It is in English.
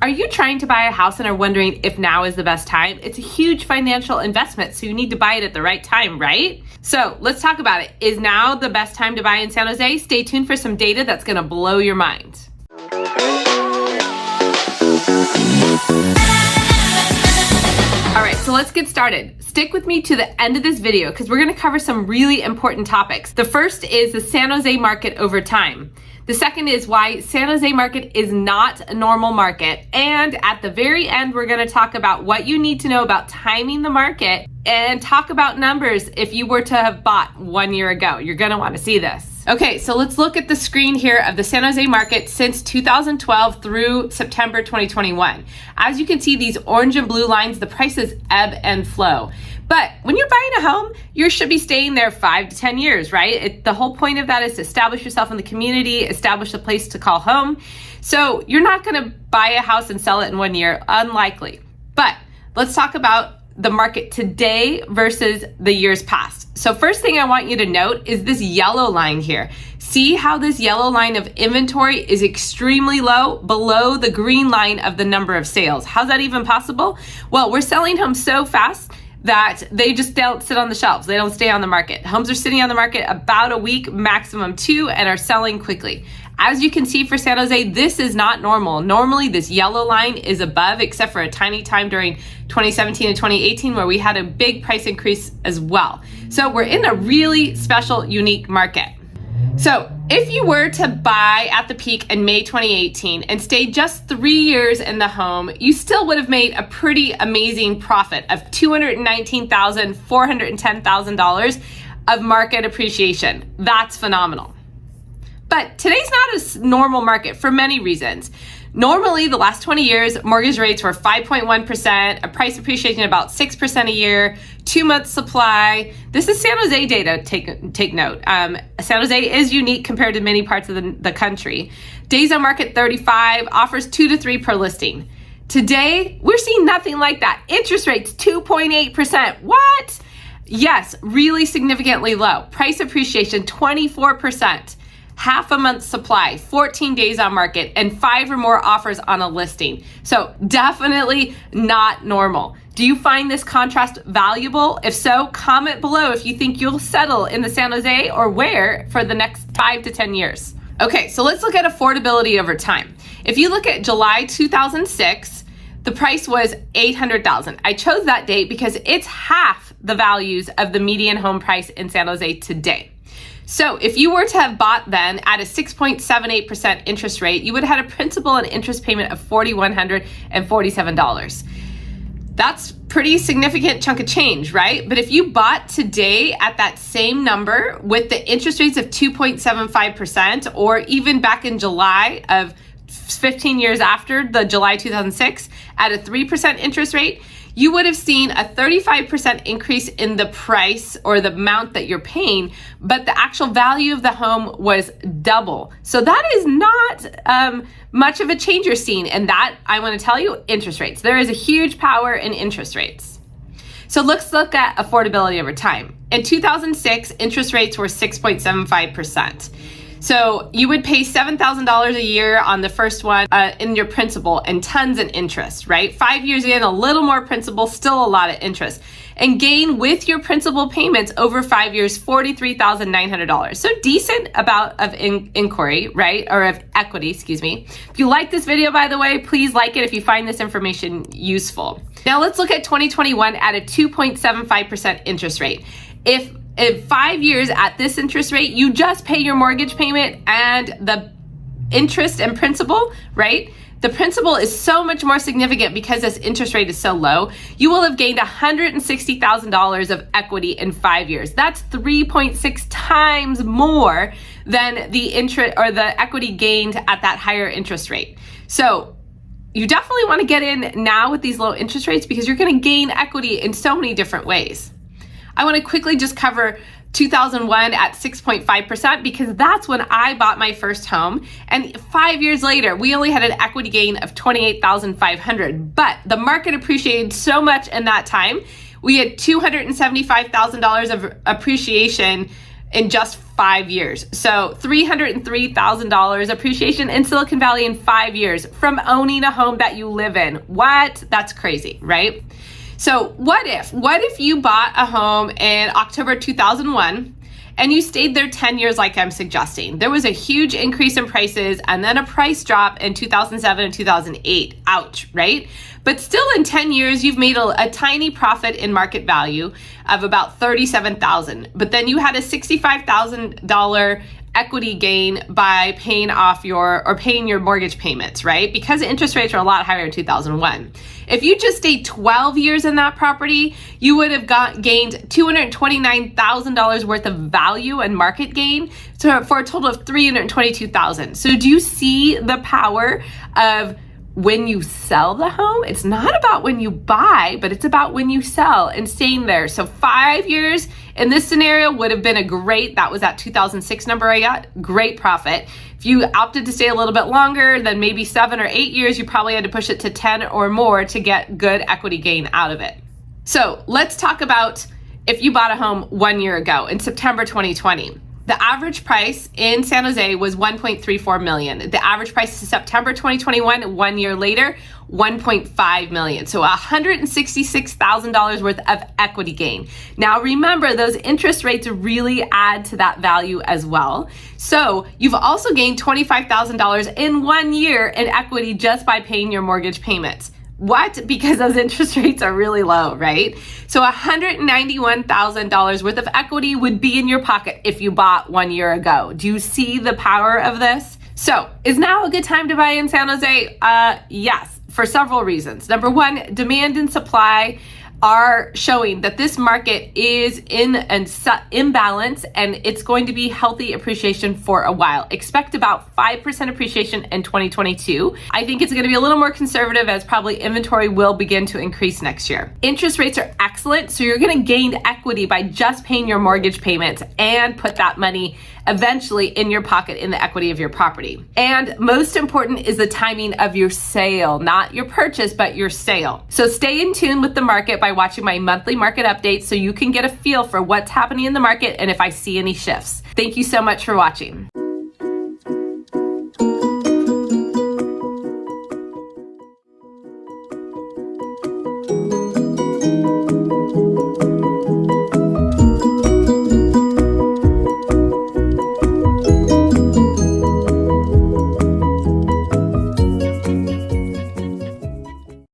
Are you trying to buy a house and are wondering if now is the best time? It's a huge financial investment, so you need to buy it at the right time, right? So let's talk about it. Is now the best time to buy in San Jose? Stay tuned for some data that's gonna blow your mind. All right, so let's get started. Stick with me to the end of this video because we're gonna cover some really important topics. The first is the San Jose market over time. The second is why San Jose market is not a normal market. And at the very end, we're gonna talk about what you need to know about timing the market and talk about numbers if you were to have bought 1 year ago. You're gonna wanna see this. Okay, so let's look at the screen here of the San Jose market since 2012 through September 2021. As you can see, these orange and blue lines, the prices ebb and flow. But when you're buying a home, you should be staying there 5 to 10 years, right? The whole point of that is to establish yourself in the community, establish a place to call home. So you're not gonna buy a house and sell it in 1 year, unlikely. But let's talk about the market today versus the years past. So first thing I want you to note is this yellow line here. See how this yellow line of inventory is extremely low, below the green line of the number of sales. How's that even possible? Well, we're selling homes so fast that they just don't sit on the shelves. They don't stay on the market. Homes are sitting on the market about a week, maximum 2, and are selling quickly. As you can see for San Jose, this is not normal. Normally this yellow line is above, except for a tiny time during 2017 and 2018 where we had a big price increase as well. So we're in a really special, unique market. So if you were to buy at the peak in May 2018 and stay just 3 years in the home, you still would have made a pretty amazing profit of $219,000, $410,000 of market appreciation. That's phenomenal. But today's not a normal market for many reasons. Normally, the last 20 years, mortgage rates were 5.1%, a price appreciation about 6% a year, 2 months supply. This is San Jose data, take note. San Jose is unique compared to many parts of the country. Days on market 35, offers 2 to 3 per listing. Today, we're seeing nothing like that. Interest rates 2.8%. What? Yes, really significantly low. Price appreciation 24%. Half a month supply, 14 days on market, and 5 or more offers on a listing. So definitely not normal. Do you find this contrast valuable? If so, comment below if you think you'll settle in the San Jose or where for the next 5 to 10 years. Okay, so let's look at affordability over time. If you look at July 2006, the price was $800,000. I chose that date because it's half the values of the median home price in San Jose today. So if you were to have bought then at a 6.78% interest rate, you would have had a principal and interest payment of $4,147. That's pretty significant chunk of change, right? But if you bought today at that same number with the interest rates of 2.75%, or even back in July of 15 years after the July 2006 at a 3% interest rate, you would have seen a 35% increase in the price or the amount that you're paying, but the actual value of the home was double. So that is not much of a change you're seeing. And that, I want to tell you, interest rates. There is a huge power in interest rates. So let's look at affordability over time. In 2006, interest rates were 6.75%. So you would pay $7,000 a year on the first one in your principal and tons in interest, right? 5 years in, a little more principal, still a lot of interest. And gain with your principal payments over 5 years, $43,900. So decent amount of inquiry, right? Or of equity, excuse me. If you like this video, by the way, please like it if you find this information useful. Now let's look at 2021 at a 2.75% interest rate. If in 5 years at this interest rate, you just pay your mortgage payment and the interest and principal, right? The principal is so much more significant because this interest rate is so low. You will have gained $160,000 of equity in 5 years. That's 3.6 times more than the interest or the equity gained at that higher interest rate. So you definitely want to get in now with these low interest rates because you're going to gain equity in so many different ways. I want to quickly just cover 2001 at 6.5% because that's when I bought my first home. And 5 years later, we only had an equity gain of $28,500, but the market appreciated so much in that time. We had $275,000 of appreciation in just 5 years. So $303,000 appreciation in Silicon Valley in 5 years from owning a home that you live in. What? That's crazy, right? So what if you bought a home in October 2001 and you stayed there 10 years like I'm suggesting? There was a huge increase in prices and then a price drop in 2007 and 2008. Ouch, right? But still in 10 years, you've made a tiny profit in market value of about $37,000. But then you had a $65,000 equity gain by paying your mortgage payments, right? Because interest rates are a lot higher in 2001. If you just stayed 12 years in that property, you would have gained $229,000 worth of value and market gain, so for a total of $322,000. So do you see the power of when you sell the home? It's not about when you buy, but it's about when you sell and staying there. So 5 years in this scenario would have been that was that 2006 number I got, great profit. If you opted to stay a little bit longer, then maybe 7 or 8 years, you probably had to push it to 10 or more to get good equity gain out of it. So let's talk about if you bought a home 1 year ago in September 2020. The average price in San Jose was $1.34 million. The average price in September 2021, 1 year later, $1.5 million. So $166,000 worth of equity gain. Now remember, those interest rates really add to that value as well. So you've also gained $25,000 in 1 year in equity just by paying your mortgage payments. What? Because those interest rates are really low, right? So $191,000 worth of equity would be in your pocket if you bought 1 year ago. Do you see the power of this? So is now a good time to buy in San Jose? Yes, for several reasons. Number one, demand and supply are showing that this market is in an imbalance and it's going to be healthy appreciation for a while. Expect about 5% appreciation in 2022. I think it's going to be a little more conservative as probably inventory will begin to increase next year. Interest rates are excellent, so you're going to gain equity by just paying your mortgage payments and put that money eventually in your pocket in the equity of your property. And most important is the timing of your sale, not your purchase, but your sale. So stay in tune with the market by watching my monthly market updates so you can get a feel for what's happening in the market and if I see any shifts. Thank you so much for watching.